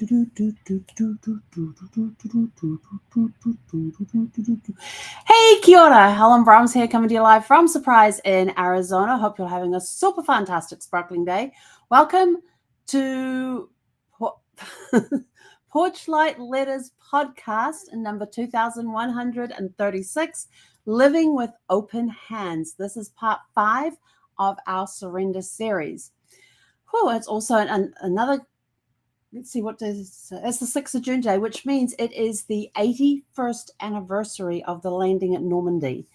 Hey, kia ora. Helen Brahms here, coming to you live from Surprise in Arizona. Hope you're having a super fantastic, sparkling day. Welcome to Porchlight Letters podcast, number 2136, Living with Open Hands. This is part 5 of our Surrender series. It's also another, let's see, what is it's the 6th of June today, which means it is the 81st anniversary of the landing at Normandy.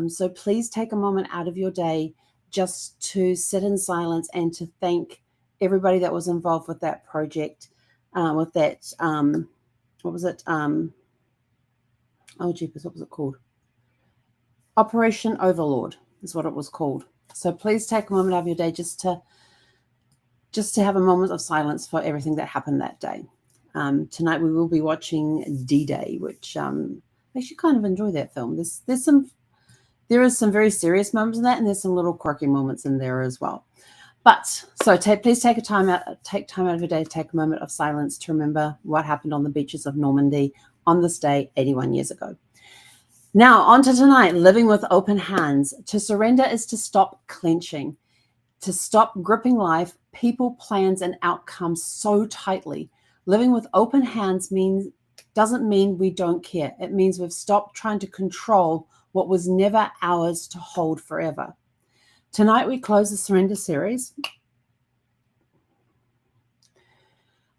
So please take a moment out of your day just to sit in silence and to thank everybody that was involved with that project, with that, what was it? Oh, jeepers, what was it called? Operation Overlord is what it was called. So please take a moment out of your day just to have a moment of silence for everything that happened that day. Tonight we will be watching D-Day, which I actually kind of enjoy that film. There is some very serious moments in that, and there's some little quirky moments in there as well. But so please take time out of your day to take a moment of silence to remember what happened on the beaches of Normandy on this day 81 years ago. Now on to tonight, living with open hands. To surrender is to stop clenching, to stop gripping life, people, plans, and outcomes so tightly. Living with open hands doesn't mean we don't care. It means we've stopped trying to control what was never ours to hold forever. Tonight we close the Surrender series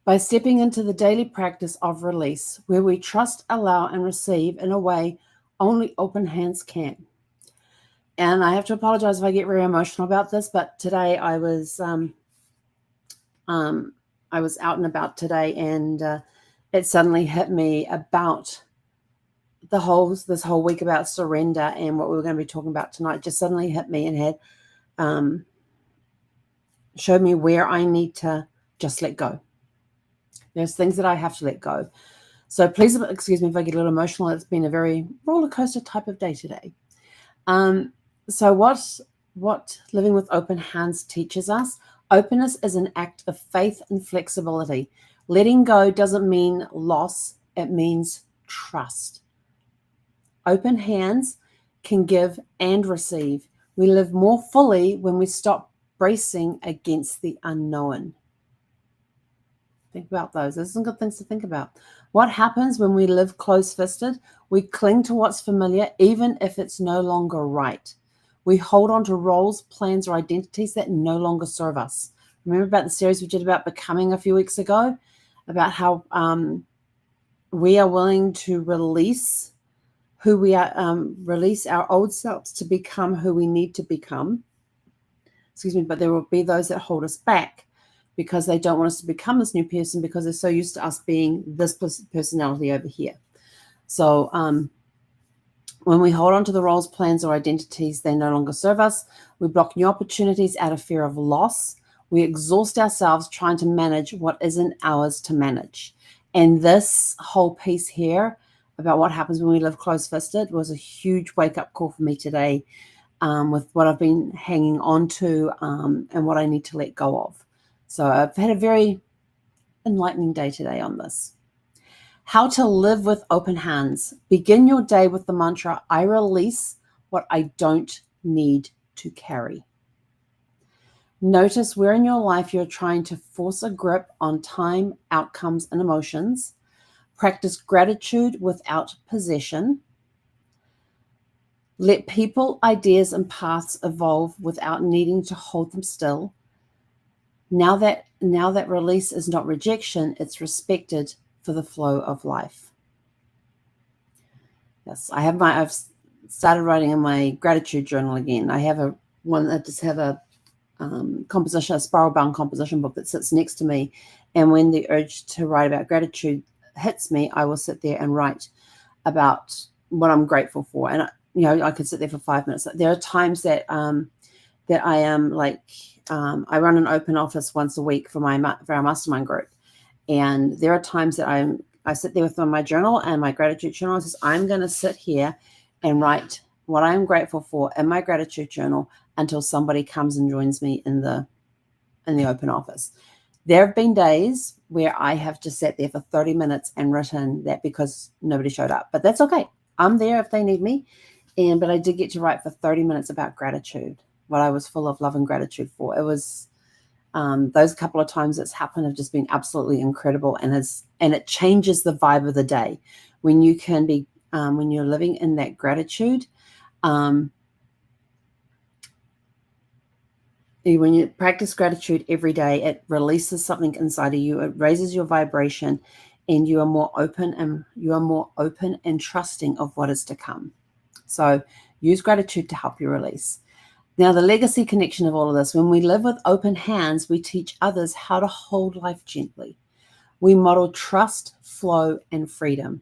by stepping into the daily practice of release, where we trust, allow, and receive in a way only open hands can. And I have to apologize if I get very emotional about this, but today I was out and about today, and it suddenly hit me about this whole week about surrender and what we were going to be talking about tonight. Just suddenly hit me and had showed me where I need to just let go. There's things that I have to let go. So please excuse me if I get a little emotional. It's been a very roller coaster type of day today. So what living with open hands teaches us? Openness is an act of faith and flexibility. Letting go doesn't mean loss. It means trust. Open hands can give and receive. We live more fully when we stop bracing against the unknown. Think about those. Those are some good things to think about. What happens when we live close-fisted? We cling to what's familiar, even if it's no longer right. We hold on to roles, plans, or identities that no longer serve us. Remember about the series we did about becoming a few weeks ago? About how we are willing to release who we are, release our old selves to become who we need to become. Excuse me, but there will be those that hold us back because they don't want us to become this new person because they're so used to us being this personality over here. So when we hold on to the roles, plans, or identities, they no longer serve us. We block new opportunities out of fear of loss. We exhaust ourselves trying to manage what isn't ours to manage. And this whole piece here about what happens when we live close-fisted was a huge wake-up call for me today with what I've been hanging on to and what I need to let go of. So I've had a very enlightening day today on this. How to live with open hands. Begin your day with the mantra, I release what I don't need to carry. Notice where in your life you're trying to force a grip on time, outcomes, and emotions. Practice gratitude without possession. Let people, ideas, and paths evolve without needing to hold them still. Now that release is not rejection, it's respected for the flow of life. Yes, I've started writing in my gratitude journal again. I have a composition, a spiral bound composition book that sits next to me. And when the urge to write about gratitude hits me, I will sit there and write about what I'm grateful for. And I could sit there for 5 minutes. There are times that I am like, I run an open office once a week for our mastermind group. And there are times that I sit there with my journal and my gratitude journal. Says, I'm going to sit here and write what I am grateful for in my gratitude journal until somebody comes and joins me in the open office. There have been days where I have just sat there for 30 minutes and written that because nobody showed up, but that's okay. I'm there if they need me. But I did get to write for 30 minutes about gratitude, what I was full of love and gratitude for. It was those couple of times it's happened have just been absolutely incredible, and it changes the vibe of the day when you can be when you're living in that gratitude. When you practice gratitude every day, it releases something inside of you. It raises your vibration, and you are more open and trusting of what is to come. So use gratitude to help you release. Now, the legacy connection of all of this: when we live with open hands, we teach others how to hold life gently. We model trust, flow, and freedom.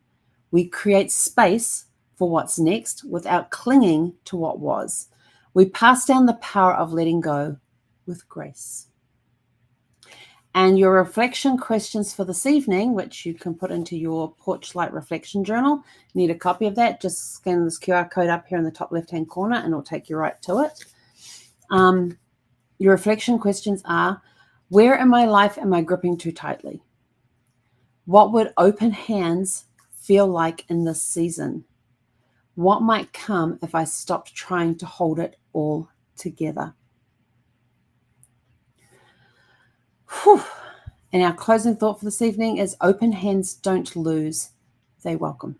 We create space for what's next without clinging to what was. We pass down the power of letting go with grace. And your reflection questions for this evening, which you can put into your Porch Light Reflection Journal. Need a copy of that? Just scan this QR code up here in the top left-hand corner and it'll take you right to it. Your reflection questions are: where in my life am I gripping too tightly? What would open hands feel like in this season? What might come if I stopped trying to hold it all together? Whew. And our closing thought for this evening is: open hands don't lose, they welcome.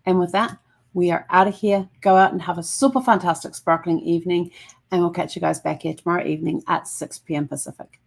And with that, we are out of here. Go out and have a super fantastic, sparkling evening, and we'll catch you guys back here tomorrow evening at 6 p.m. Pacific.